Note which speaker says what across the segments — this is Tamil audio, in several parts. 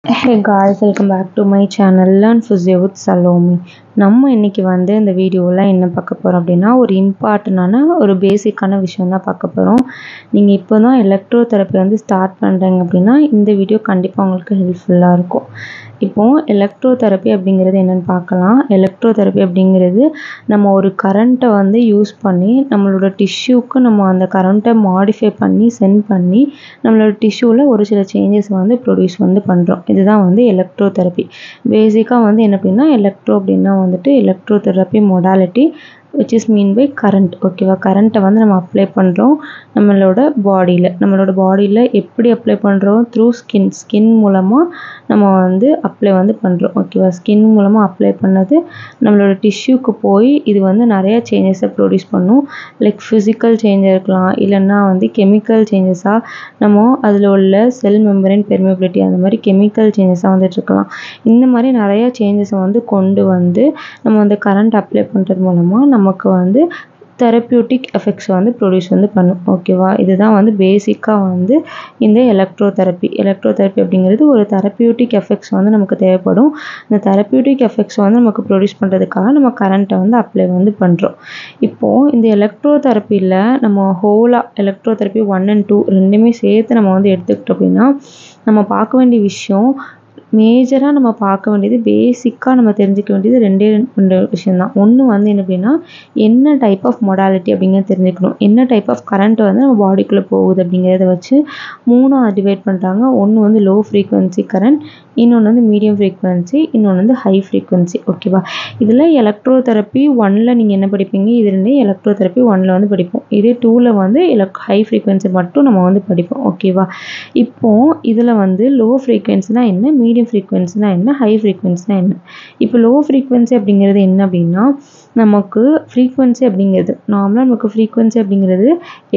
Speaker 1: Hey guys, welcome back to my channel Learn Physio with Salome. நம்ம இன்னைக்கு இந்த வீடியோவில் என்ன பார்க்க போகிறோம் அப்படின்னா ஒரு இம்பார்ட்டண்டான ஒரு பேசிக்கான விஷயம் தான் பார்க்க போகிறோம். நீங்கள் இப்போ தான் எலக்ட்ரோதெரப்பி ஸ்டார்ட் பண்ணுறீங்க அப்படின்னா இந்த வீடியோ கண்டிப்பாக உங்களுக்கு ஹெல்ப்ஃபுல்லாக இருக்கும். இப்போது எலக்ட்ரோதெரப்பி அப்படிங்கிறது என்னென்னு பார்க்கலாம். எலக்ட்ரோதெரப்பி அப்படிங்கிறது நம்ம ஒரு கரண்ட்டை யூஸ் பண்ணி நம்மளோட டிஷ்யூக்கு நம்ம அந்த கரண்ட்டை மாடிஃபை பண்ணி சென்ட் பண்ணி நம்மளோட டிஷ்யூவில் ஒரு சில சேஞ்சஸ் ப்ரொடியூஸ் பண்ணுறோம். இதுதான் எலக்ட்ரோதெரப்பி. பேசிக்காக என்ன அப்படின்னா எலக்ட்ரோ அப்படின்னா எலக்ட்ரோதெரப்பி modality which is mean by current. ஓகேவா, கரண்ட்டை நம்ம அப்ளை பண்ணுறோம் நம்மளோட பாடியில் எப்படி அப்ளை பண்ணுறோம்? த்ரூ ஸ்கின் மூலமாக நம்ம அப்ளை பண்ணுறோம். ஓகேவா, ஸ்கின் மூலமாக அப்ளை பண்ணது நம்மளோட டிஷ்யூக்கு போய் இது நிறைய சேஞ்சஸை ப்ரொடியூஸ் பண்ணும். லைக் ஃபிசிக்கல் சேஞ்சாக இருக்கலாம், இல்லைன்னா கெமிக்கல் சேஞ்சஸாக நம்ம அதில் உள்ள செல் மெம்பரேன் பெர்மியபிலிட்டி அந்த மாதிரி கெமிக்கல் சேஞ்சஸாக இருக்கலாம். இந்த மாதிரி நிறைய சேஞ்சஸை கொண்டு நம்ம கரண்ட் அப்ளை பண்ணுறது மூலமாக நமக்கு தெரப்யூட்டிக் எஃபெக்ட்ஸ் ப்ரொடியூஸ் பண்ணும். ஓகேவா, இதுதான் பேசிக்காக இந்த எலக்ட்ரோதெரப்பி அப்படிங்கிறது ஒரு தெரப்யூட்டிக் எஃபெக்ட்ஸ் நமக்கு தேவைப்படும். இந்த தெரப்யூட்டிக் எஃபெக்ட்ஸ் நமக்கு ப்ரொடியூஸ் பண்ணுறதுக்காக நம்ம கரண்ட்டை அப்ளை பண்ணுறோம். இப்போது இந்த எலக்ட்ரோதெரப்பியில் நம்ம ஹோலாக எலக்ட்ரோதெரப்பி 1 and 2 ரெண்டுமே சேர்த்து நம்ம எடுத்துக்கிட்டோம் அப்படின்னா நம்ம பார்க்க வேண்டிய விஷயம் மேஜராக நம்ம பார்க்க வேண்டியது பேசிக்காக நம்ம தெரிஞ்சுக்க வேண்டியது ரெண்டு விஷயம்தான். ஒன்று என்ன அப்படின்னா என்ன டைப் ஆஃப் மொடாலிட்டி அப்படிங்கிறத தெரிஞ்சுக்கணும். என்ன டைப் ஆஃப் கரண்ட் நம்ம பாடிக்குள்ளே போகுது அப்படிங்கிறத வச்சு 3ஆக டிவைட் பண்ணுறாங்க. ஒன்று லோ ஃப்ரீக்வன்சி கரண்ட், இன்னொன்று மீடியம் ஃப்ரீக்வன்சி, இன்னொன்று ஹை ஃப்ரீக்வன்சி. ஓகேவா, இதில் எலக்ட்ரோதெரப்பி 1ல் நீங்கள் என்ன படிப்பீங்க? இது ரெண்டு எலக்ட்ரோதெரப்பி 1ல் படிப்போம். இதே 2ல் ஹை ஃப்ரீக்வன்சி மட்டும் நம்ம படிப்போம். ஓகேவா, இப்போது இதில் லோ ஃப்ரீக்வன்சினா என்ன, மீடியம் ஃப்ரீக்வன்சினா என்ன, ஹை ஃப்ரீக்வன்சினா என்ன? இப்போ லோ ஃப்ரீக்வன்சி அப்படிங்கிறது என்ன அப்படின்னா நமக்கு ஃப்ரீக்வன்சி அப்படிங்கிறது நார்மலாக நமக்கு ஃப்ரீக்வன்சி அப்படிங்கிறது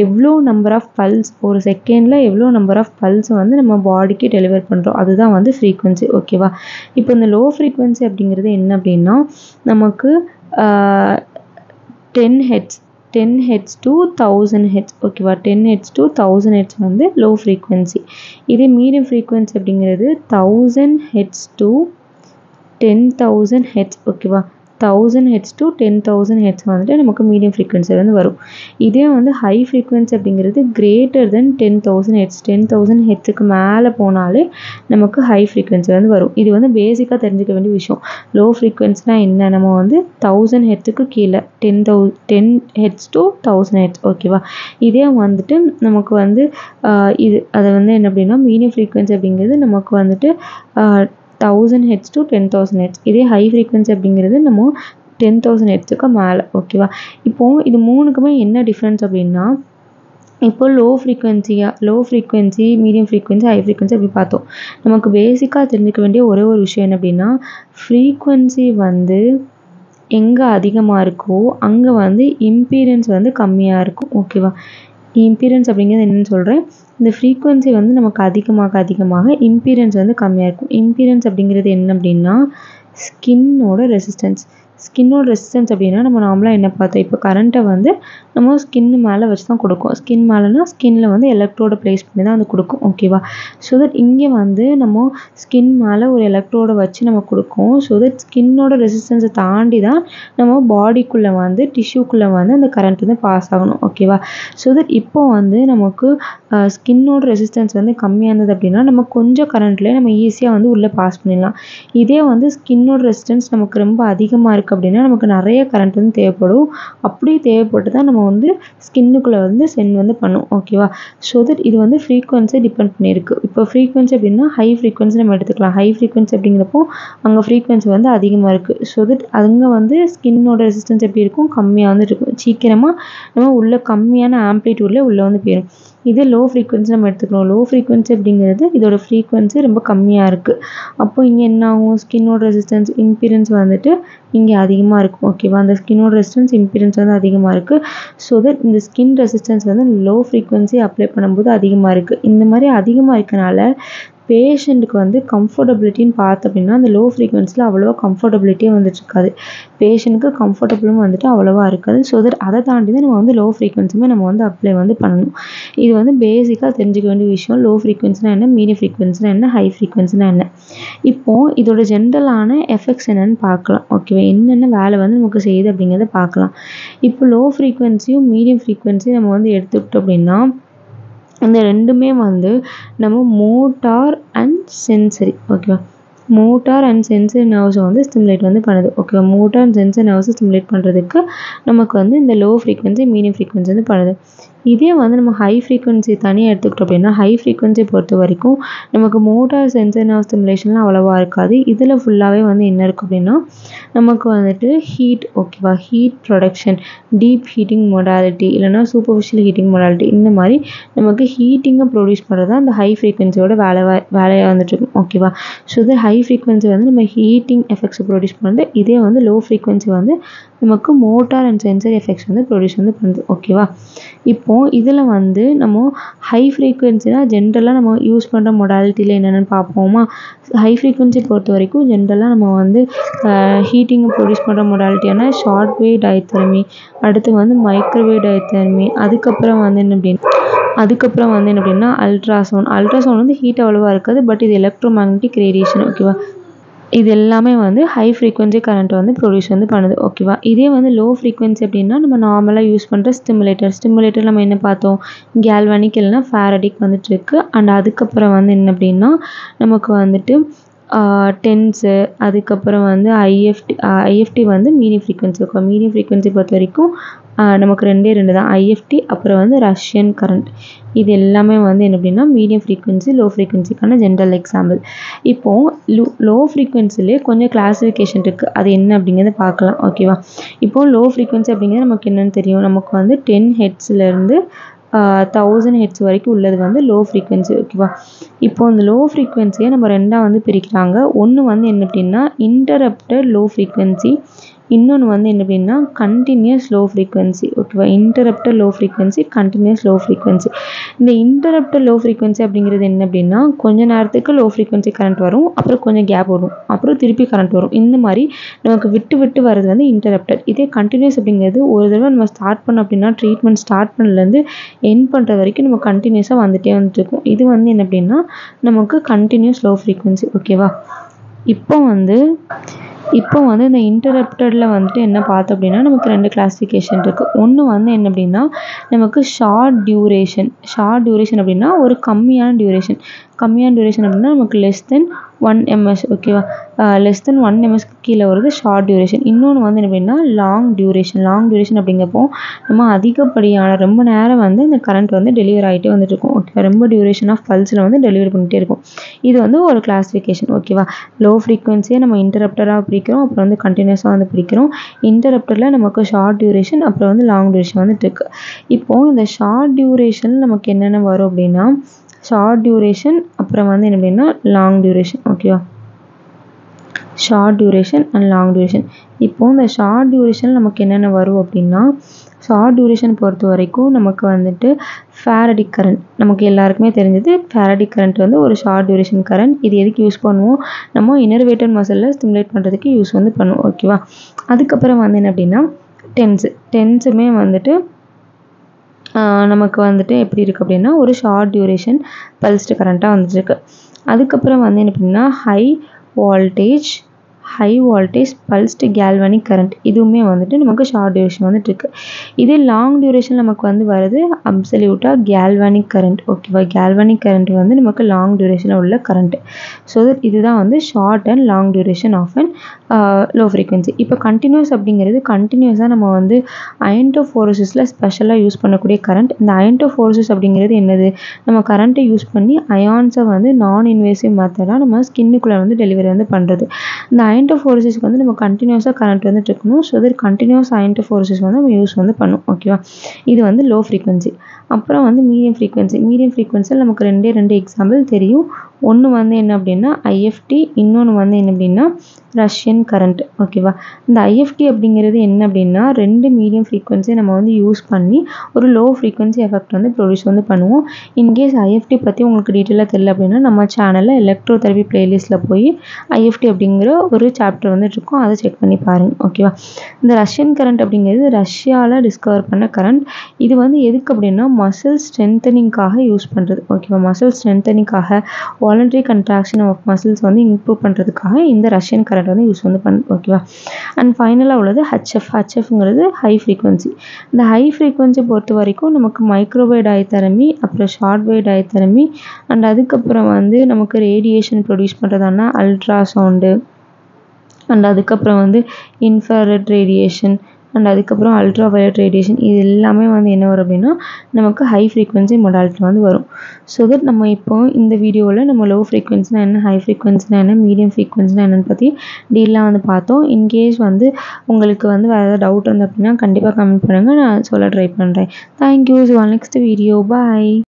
Speaker 1: எவ்வளோ நம்பர் ஆஃப் பல்ஸ் ஒரு செகண்டில் எவ்வளோ நம்பர் ஆஃப் பல்ஸ் நம்ம பாடிக்கு டெலிவர் பண்ணுறோம், அதுதான் ஃப்ரீக்வன்சி. ஓகேவா, இப்போ இந்த லோ ஃப்ரீக்வன்சி அப்படிங்கிறது என்ன அப்படின்னா நமக்கு 10 Hz to 1000 Hz. ஓகேவா, 10 Hz to 1000 Hz low frequency. இதே மீடியம் ஃப்ரீக்வன்சி அப்படிங்கிறது 1000 Hz to 10,000 Hz. ஓகேவா, 1000 Hz to 10,000 Hz நமக்கு மீடியம் ஃப்ரீக்வன்சி வரும். இதே ஹை ஃப்ரீக்வன்சி அப்படிங்கிறது கிரேட்டர் தென் 10,000 Hz. 10,000 Hzக்கு மேலே போனாலே நமக்கு ஹை ஃப்ரீக்வன்சி வரும். இது பேசிக்காக தெரிஞ்சுக்க வேண்டிய விஷயம். லோ ஃப்ரீக்வன்சினா என்ன, நம்ம 1000 Hzக்கு கீழே 10 Hz to 1000 Hz. ஓகேவா, இதே நமக்கு இது அதை என்ன அப்படின்னா மீடியம் ஃப்ரீக்வன்சி அப்படிங்கிறது நமக்கு 1000 Hz to 10,000 Hz. இதே ஹை ஃப்ரீக்வன்சி அப்படிங்கிறது நம்ம 10,000 Hzக்கு மேலே. ஓகேவா, இப்போது இது மூணுக்குமே என்ன டிஃப்ரென்ஸ் அப்படின்னா இப்போ low frequency, medium frequency, high frequency அப்படி பார்த்தோம். நமக்கு பேசிக்காக தெரிஞ்சுக்க வேண்டிய ஒரே ஒரு விஷயம் என்ன அப்படின்னா ஃப்ரீக்வன்சி எங்கே அதிகமாக இருக்கோ அங்கே இம்பீடன்ஸ் கம்மியாக இருக்கும். ஓகேவா, இம்பீடன்ஸ் அப்படிங்கிறது என்னென்னு சொல்கிறேன். இந்த ஃப்ரீக்வன்சி நமக்கு அதிகமாக இம்பீடன்ஸ் கம்மியாக இருக்கும். இம்பீடன்ஸ் அப்படிங்கிறது என்ன அப்படின்னா ஸ்கின்னோட ரெசிஸ்டன்ஸ் அப்படின்னா நம்ம நார்மலாக என்ன பார்த்தோம், இப்போ கரண்ட்டை நம்ம ஸ்கின்னு மேலே வச்சு தான் கொடுக்கும். ஸ்கின் மேலேனா ஸ்கின்னில் எலக்ட்ரோட ப்ளேஸ் பண்ணி தான் கொடுக்கும். ஓகேவா, ஸோ தட் இங்கே நம்ம ஸ்கின் மேலே ஒரு எலக்ட்ரோடை வச்சு நம்ம கொடுக்கும். ஸோ தட் ஸ்கின்னோட ரெசிஸ்டன்ஸை தாண்டி தான் நம்ம பாடிக்குள்ளே டிஷ்யூக்குள்ளே அந்த கரண்ட் பாஸ் ஆகணும். ஓகேவா, ஸோ தட் இப்போ நமக்கு ஸ்கின்னோட ரெசிஸ்டன்ஸ் கம்மியாக இருந்தது அப்படின்னா நம்ம கொஞ்சம் கரண்ட்லேயே நம்ம ஈஸியாக உள்ளே பாஸ் பண்ணிடலாம். இதே ஸ்கின்னோட ரெசிஸ்டன்ஸ் நமக்கு ரொம்ப அதிகமாக இருக்குது அப்படின்னா நமக்கு நிறைய கரண்ட் தேவைப்படும். அப்படி தேவைப்பட்டு தான் நம்ம ஸ்கின்னுக்குள்ளே சென்ட் பண்ணும். ஓகேவா, ஸோ தட் இது ஃப்ரீக்வன்சி டிபெண்ட் பண்ணியிருக்கு. இப்போ ஃப்ரீக்வன்சி அப்படின்னா ஹை ஃப்ரீக்வன்சி நம்ம எடுத்துக்கலாம். ஹை ஃப்ரீக்வன்சி அப்படிங்கிறப்போ அங்கே ஃப்ரீக்வன்சி அதிகமாக இருக்குது. ஸோ தட் அங்கே ஸ்கின்னோட ரெசிஸ்டன்ஸ் எப்படி இருக்கும், கம்மியாக இருக்கும். சீக்கிரமாக நம்ம உள்ள கம்மியான ஆம்ப்ளிடியூடில் உள்ளே போயிடும். இது லோ ஃப்ரீக்வன்சி நம்ம எடுத்துக்கிறோம். லோ ஃப்ரீக்வன்சி அப்படிங்கிறது இதோட ஃப்ரீக்வன்சி ரொம்ப கம்மியாக இருக்குது. அப்போ இங்கே என்ன ஆகும், ஸ்கின்னோட ரெசிஸ்டன்ஸ் இம்பீடன்ஸ் இங்கே அதிகமாக இருக்கும். ஓகேவா, அந்த ஸ்கின்னோட ரெசிஸ்டன்ஸ் இம்பீடன்ஸ் அதிகமாக இருக்குது. ஸோ தட் இந்த skin resistance low frequency apply பண்ணும்போது அதிகமாக இருக்குது. இந்த மாதிரி அதிகமாக இருக்கனால பேஷண்ட்டுக்கு வந்து கம்ஃபர்டபிலிட்டின்னு பார்த்தோம் அப்படின்னா அந்த லோ ஃப்ரீக்வன்சியில் அவ்வளோவா கம்ஃபர்டபிலிட்டியே வந்துட்டு இருக்காது. பேஷண்ட்டுக்கு கம்ஃபர்டபுளும் வந்துட்டு அவ்வளோவா இருக்காது. ஸோ தட் அதை தாண்டி தான் நம்ம வந்து லோ ஃப்ரீக்வன்சியுமே நம்ம வந்து அப்ளை வந்து பண்ணணும். இது வந்து பேசிக்காக தெரிஞ்சுக்க வேண்டிய விஷயம். லோ ஃப்ரீக்வன்சினா என்ன, மீடியம் ஃப்ரீக்வன்சினா என்ன, ஹை ஃப்ரீக்வன்சினா என்ன. இப்போது இதோட ஜென்ரலான எஃபெக்ட்ஸ் என்னென்னு பார்க்கலாம். ஓகேவா, என்னென்ன வேலை வந்து நமக்கு செய்யுது அப்படிங்கிறத பார்க்கலாம். இப்போ லோ ஃப்ரீக்வன்சியும் மீடியம் ஃப்ரீக்வன்சியும் நம்ம வந்து எடுத்துக்கிட்டோம் அப்படின்னா இந்த ரெண்டுமே வந்து நம்ம மோட்டார் அண்ட் சென்சரி, ஓகேவா, மோட்டார் அண்ட் சென்சரி நர்வ்ஸை வந்து ஸ்டிமுலேட் வந்து பண்ணுது. ஓகேவா, மோட்டார் அண்ட் சென்சரி நர்வ்ஸை ஸ்டிமுலேட் பண்ணுறதுக்கு நமக்கு வந்து இந்த லோ ஃப்ரீக்வன்சி மீடியம் ஃப்ரீக்வன்சி வந்து பண்ணுது. இதே வந்து நம்ம ஹை ஃப்ரீக்வன்சி தனியாக எடுத்துக்கிட்டோம் அப்படின்னா ஹை ஃப்ரீக்வன்சி பொறுத்த வரைக்கும் நமக்கு மோட்டார் சென்சரி நர்வ் ஸ்டிமுலேஷன்லாம் அவ்வளோவா இருக்காது. இதில் ஃபுல்லாகவே வந்து என்ன இருக்குது அப்படின்னா நமக்கு வந்துட்டு ஹீட், ஓகேவா, heat production, deep heating modality இல்லைனா சூப்பர்ஃபிஷியல் ஹீட்டிங் மொடாலிட்டி, இந்த மாதிரி நமக்கு ஹீட்டிங்கை ப்ரொடியூஸ் பண்ணுறது தான் அந்த ஹை ஃப்ரீக்வன்சியோட வேலையாக வந்துட்டு இருக்கும். ஓகேவா, ஸோ இது ஹை ஃப்ரீக்வன்சி வந்து நம்ம ஹீட்டிங் எஃபெக்ட்ஸை ப்ரொடியூஸ் பண்ணுறது. இதே வந்து லோ ஃப்ரீக்வன்சி வந்து நமக்கு மோட்டார் அண்ட் சென்சரி எஃபெக்ட்ஸ் வந்து ப்ரொடியூஸ் வந்து பண்ணுது. ஓகேவா, இப்போது இதில் வந்து நம்ம ஹை ஃப்ரீக்வன்சினா ஜென்ரலாக நம்ம யூஸ் பண்ணுற மொடாலிட்டியில் என்னென்னு பார்ப்போமா. ஹை ஃப்ரீக்வன்சி பொறுத்த வரைக்கும் ஜென்ரலாக நம்ம வந்து ஹீட்டிங்கை ப்ரொடியூஸ் பண்ணுற மொடாலிட்டியான ஷார்ட் வேவ் டயத்தெர்மி, அடுத்து வந்து மைக்ரோவேவ் டயத்தெர்மி, அதுக்கப்புறம் வந்து என்ன அப்படின்னா அல்ட்ராசவுண்ட் வந்து ஹீட் அவ்வளோவா இருக்காது. பட் இது எலக்ட்ரோ மேக்னட்டிக் ரேடியேஷன். ஓகேவா, இது எல்லாமே வந்து ஹை ஃப்ரீக்வன்சி கரண்ட் வந்து ப்ரொடியூஸ் வந்து பண்ணுது. ஓகேவா, இதே வந்து லோ ஃப்ரீக்வன்சி அப்படின்னா நம்ம நார்மலாக யூஸ் பண்ணுற ஸ்டிமுலேட்டர் நம்ம என்ன பார்த்தோம், கேல்வானிக் இல்லைனா ஃபேரடிக் வந்துட்டு இருக்கு. அண்ட் அதுக்கப்புறம் வந்து என்ன அப்படின்னா நமக்கு வந்துட்டு டென்ஸு, அதுக்கப்புறம் வந்து ஐஎஃப்டி வந்து medium frequency. Okay, medium frequency பொறுத்த வரைக்கும் நமக்கு ரெண்டே தான், ஐஎஃப்டி அப்புறம் வந்து ரஷ்யன் கரண்ட். இது எல்லாமே வந்து என்ன அப்படின்னா மீடியம் ஃப்ரீக்வன்சி லோ ஃப்ரீக்வன்சிக்கான ஜென்ரல் எக்ஸாம்பிள். இப்போது லோ ஃப்ரீக்வன்சிலே கொஞ்சம் கிளாஸிஃபிகேஷன் இருக்குது. அது என்ன அப்படிங்கிறத பார்க்கலாம். ஓகேவா, இப்போது லோ ஃப்ரீக்வன்சி அப்படிங்கிறது நமக்கு என்னென்னு தெரியும். நமக்கு வந்து 10 ஹெர்ட்ஸ்லேருந்து 1000 ஹெர்ட்ஸ் வரைக்கும் உள்ளது வந்து லோ ஃப்ரீக்வன்சி. ஓகேவா, இப்போ இந்த லோ ஃப்ரீக்வன்சியை நம்ம ரெண்டாக வந்து பிரிக்கிறாங்க. ஒன்று வந்து என்ன அப்படின்னா இன்டரப்டட் லோ ஃப்ரீக்வன்சி, இன்னொன்று வந்து என்ன அப்படின்னா கண்டினியூஸ் லோ ஃப்ரீக்வன்சி. ஓகேவா, interrupted low frequency, continuous low frequency. இந்த இன்டரப்டட் லோ ஃப்ரீக்வன்சி அப்படிங்கிறது என்ன அப்படின்னா கொஞ்ச நேரத்துக்கு லோ ஃப்ரீக்வன்சி கரண்ட் வரும், அப்புறம் கொஞ்சம் கேப் வரும், அப்புறம் திருப்பி கரண்ட் வரும். இந்த மாதிரி நமக்கு விட்டு வர்றது வந்து இன்டரப்டட். இதே கண்டினியூஸ் அப்படிங்கிறது ஒரு தடவை நம்ம ஸ்டார்ட் பண்ணோம் அப்படின்னா ட்ரீட்மெண்ட் ஸ்டார்ட் பண்ணலேருந்து எண்ட் பண்ணுற வரைக்கும் நம்ம கண்டினியூஸாக வந்துட்டே வந்துட்டு இருக்கும். இது வந்து என்ன அப்படின்னா நமக்கு கண்டினியூஸ் லோ ஃப்ரீக்வன்சி. ஓகேவா, இப்போ வந்து இந்த இன்டரப்டடில் வந்துட்டு என்ன பார்த்தோம் அப்படின்னா நமக்கு ரெண்டு கிளாஸிஃபிகேஷன் இருக்குது. ஒன்று வந்து என்ன அப்படின்னா நமக்கு ஷார்ட் டியூரேஷன் அப்படின்னா ஒரு கம்மியான டியூரேஷன் அப்படின்னா நமக்கு லெஸ் தென் 1 ms. ஓகேவா, லெஸ் தென் 1 msக்கு கீழே வருது ஷார்ட் டியூரேஷன். இன்னொன்று வந்து என்ன அப்படின்னா லாங் டியூரேஷன் அப்படிங்கிறப்போ நம்ம அதிகப்படியான ரொம்ப நேரம் வந்து இந்த கரண்ட் வந்து டெலிவரி ஆகிட்டே வந்துட்டு இருக்கும். ஓகேவா, ரொம்ப டியூரேஷன் ஆஃப் பல்ஸில் வந்து டெலிவரி பண்ணிகிட்டே இருக்கும். இது வந்து ஒரு கிளாஸிஃபிகேஷன். ஓகேவா, லோ ஃப்ரீக்வன்சியை நம்ம இன்டரப்டடாக பிரிக்கிறோம், அப்புறம் வந்து கண்டினியூஸாக வந்து பிரிக்கிறோம். இன்டரப்டடில் நமக்கு ஷார்ட் டியூரேஷன் அப்புறம் வந்து லாங் டியூரேஷன் வந்துட்டு இருக்குது. இப்போது இந்த ஷார்ட் டியூரேஷன் நமக்கு என்னென்ன வரும் அப்படின்னா ஷார்ட் டியூரேஷன் அப்புறம் வந்து என்ன அப்படின்னா லாங் டியூரேஷன். ஓகேவா, short duration and long duration. இப்போது இந்த ஷார்ட் டியூரேஷன் நமக்கு என்னென்ன வரும் அப்படின்னா ஷார்ட் டியூரேஷன் பொறுத்த வரைக்கும் நமக்கு வந்துட்டு ஃபேரடிக் கரண்ட் நமக்கு எல்லாருக்குமே தெரிஞ்சது. ஃபேரடிக் கரண்ட் வந்து ஒரு ஷார்ட் டியூரேஷன் கரண்ட். இது எதுக்கு யூஸ் பண்ணுவோம், நம்ம இன்னர்வேட்டட் மசிலில் ஸ்டிமுலேட் பண்ணுறதுக்கு யூஸ் வந்து பண்ணுவோம். ஓகேவா, அதுக்கப்புறம் வந்து என்ன அப்படின்னா டென்ஸுமே வந்துட்டு நமக்கு வந்துட்டு எப்படி இருக்குது அப்படின்னா ஒரு ஷார்ட் டியூரேஷன் பல்ஸ்டு கரண்ட்டாக வந்துட்டுருக்கு. அதுக்கப்புறம் வந்து என்ன அப்படின்னா high voltage pulsed galvanic current, இதுவுமே வந்துட்டு நமக்கு ஷார்ட் டியூரேஷன் வந்துட்டு இருக்கு. இதே லாங் டியூரேஷன் நமக்கு வந்து வருது அப்சல்யூட்டாக கேல்வானிக் கரண்ட். ஓகேவா, கேல்வானிக் கரண்ட் வந்து நமக்கு லாங் டியூரேஷனில் உள்ள கரண்ட். ஸோ இதுதான் வந்து short and long duration of and low frequency. இப்போ கண்டினியூஸ் அப்படிங்கிறது கண்டினியூஸாக நம்ம வந்து அயன்டோஃபோரோசிஸில் ஸ்பெஷலாக யூஸ் பண்ணக்கூடிய கரண்ட். இந்த அயன்டோஃபோரோசிஸ் அப்படிங்கிறது என்னது, நம்ம கரண்ட்டை யூஸ் பண்ணி அயான்ஸை வந்து நான் இன்வேசிவ் மெத்தடாக நம்ம ஸ்கின்னுக்குள்ளே வந்து டெலிவரி வந்து பண்ணுறது. இந்த அயன்டோஃபோரோசிஸ்க்கு வந்து நம்ம கண்டினியூஸாக கரண்ட் வந்துட்டு இருக்கணும். ஸோ கண்டினியூஸ் அயன்டோஃபோரோசிஸ் வந்து நம்ம யூஸ் வந்து பண்ணும். ஓகேவா, இது வந்து லோ ஃப்ரீக்வன்சி. அப்புறம் வந்து மீடியம் ஃப்ரீக்வன்சியில் நமக்கு ரெண்டு எக்ஸாம்பிள் தெரியும். ஒன்று வந்து என்ன அப்படின்னா ஐஎஃப்டி, இன்னொன்று வந்து என்ன அப்படின்னா ரஷ்யன் கரண்ட். ஓகேவா? இந்த ஐஎஃப்டி அப்படிங்கிறது என்ன அப்படின்னா 2 மீடியம் ஃப்ரீக்வன்சியை நம்ம வந்து யூஸ் பண்ணி ஒரு லோ ஃப்ரீக்வன்சி எஃபெக்ட் வந்து ப்ரொடியூஸ் வந்து பண்ணுவோம். இன்கேஸ் ஐஎஃப்டி பற்றி உங்களுக்கு டீட்டெயிலாக தெரியல அப்படின்னா நம்ம சேனலில் எலக்ட்ரோ தெரபி பிளேலிஸ்ட்டில் போய் ஐஎஃப்டி அப்படிங்கிற ஒரு சாப்டர் வந்து இருக்கும், அதை செக் பண்ணி பாருங்கள். ஓகேவா? இந்த ரஷ்யன் கரண்ட் அப்படிங்கிறது ரஷ்யாவில் டிஸ்கவர் பண்ண கரண்ட். இது வந்து எதுக்கு அப்படின்னா மசில் ஸ்ட்ரென்தனிங்காக யூஸ் பண்ணுறது. ஓகேவா? மசில் ஸ்ட்ரென்தனிங்காக வாலண்டரி கன்ட்ராக்ஷன் ஆஃப் மசில்ஸ் வந்து இம்ப்ரூவ் பண்ணுறதுக்காக இந்த ரஷ்யன் கரண்ட் வந்து யூஸ் வந்து ஓகேவா? அண்ட் ஃபைனலாக உள்ளது ஹெச்எஃப்ங்கிறது ஹை ஃப்ரீக்வன்சி. இந்த ஹை ஃப்ரீக்வன்சி பொறுத்த வரைக்கும் நமக்கு மைக்ரோவேவ் டயதெரமி, அப்புறம் ஷார்ட் வேவ் டயதெரமி, அண்ட் அதுக்கப்புறம் வந்து நமக்கு ரேடியேஷன் ப்ரொடியூஸ் பண்ணுறதான அல்ட்ராசவுண்டு, அண்ட் அதுக்கப்புறம் வந்து இன்ஃப்ராரெட் ரேடியேஷன், அண்ட் அதுக்கப்புறம் அல்ட்ரா வயலட் ரேடியேஷன், இது எல்லாமே வந்து என்ன வரும் அப்படின்னா நமக்கு ஹை ஃப்ரீக்வன்சி மொடாலிட்டி வந்து வரும். ஸோ தட் நம்ம இப்போ இந்த வீடியோவில் நம்ம லோ ஃப்ரீக்வன்சினா என்ன, ஹை ஃப்ரீக்வன்சினா என்ன, மீடியம் ஃப்ரீக்வன்சினா என்னன்னு பற்றி டீலாக வந்து பார்த்தோம். இன்கேஸ் வந்து உங்களுக்கு வந்து வேறு ஏதாவது டவுட் இருந்து அப்படின்னா கண்டிப்பாக கமெண்ட் பண்ணுங்கள், நான் சொல்ல ட்ரை பண்ணுறேன். தேங்க்யூ. So next video. பாய்.